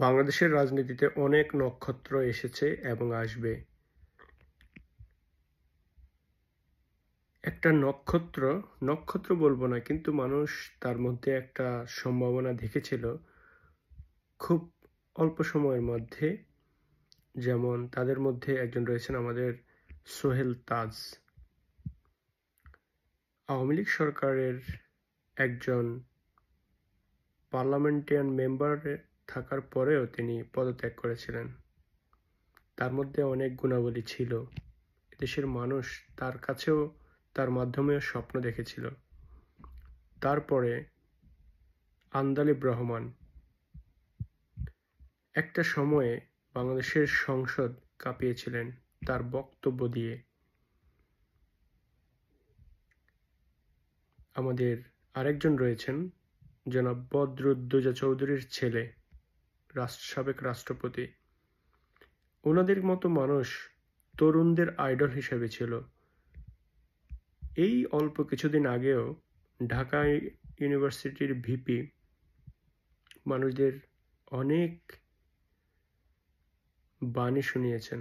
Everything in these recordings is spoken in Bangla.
বাংলাদেশের রাজনীতিতে অনেক নক্ষত্র এসেছে এবং আসবে। একটা নক্ষত্র বলবো না, কিন্তু মানুষ তার মধ্যে একটা সম্ভাবনা দেখেছিল খুব অল্প সময়ের মধ্যে। যেমন তাদের মধ্যে একজন রয়েছেন আমাদের সোহেল তাজ। আওয়ামী লীগ সরকারের একজন পার্লামেন্টারিয়ান মেম্বার থাকার পরেও তিনি পদত্যাগ করেছিলেন। তার মধ্যে অনেক গুণাবলী ছিল। দেশের মানুষ তার কাছেও তার মাধ্যমেও স্বপ্ন দেখেছিল। তারপরে আন্দালিব রহমান একটা সময়ে বাংলাদেশের সংসদ কাঁপিয়েছিলেন তার বক্তব্য দিয়ে। আমাদের আরেকজন রয়েছেন জনাব বদরুদ্দোজা চৌধুরীর ছেলে, সাবেক রাষ্ট্রপতি। ওনাদের মতো মানুষ তরুণদের আইডল হিসেবে ছিল। এই অল্প কিছুদিন আগেও ঢাকা ইউনিভার্সিটির ভিপি মানুষদের অনেক বাণী শুনিয়েছেন,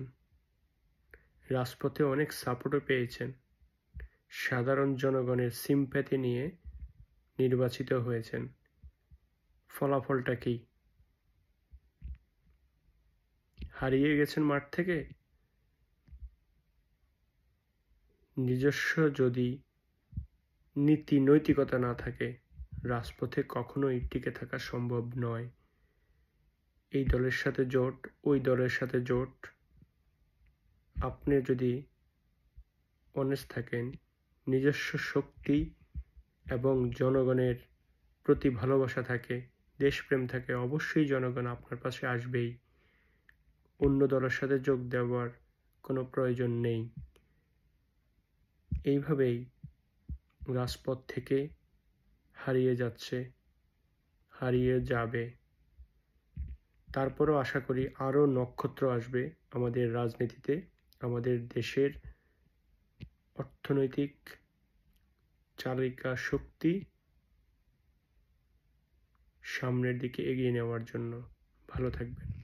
রাজপথে অনেক সাপোর্টও পেয়েছেন, সাধারণ জনগণের সিম্প্যাথি নিয়ে নির্বাচিত হয়েছেন। ফলাফলটা কি? হারিয়ে গেছেন মাঠ থেকে। নিজস্ব যদি নীতি নৈতিকতা না থাকে, রাজপথে কখনোই টিকে থাকা সম্ভব নয়। এই দলের সাথে জোট, ওই দলের সাথে জোট। আপনি যদি অনেস্ট থাকেন, নিজস্ব শক্তি এবং জনগণের প্রতি ভালোবাসা থাকে, দেশপ্রেম থাকে, অবশ্যই জনগণ আপনার পাশে আসবেই। অন্য দলের সাথে যোগ দেওয়ার কোনো প্রয়োজন নেই। এইভাবেই রাজপথ থেকে হারিয়ে যাচ্ছে, হারিয়ে যাবে। তারপরও আশা করি আরও নক্ষত্র আসবে আমাদের রাজনীতিতে, আমাদের দেশের অর্থনৈতিক চালিকা শক্তি সামনের দিকে এগিয়ে নেওয়ার জন্য। ভালো থাকবেন।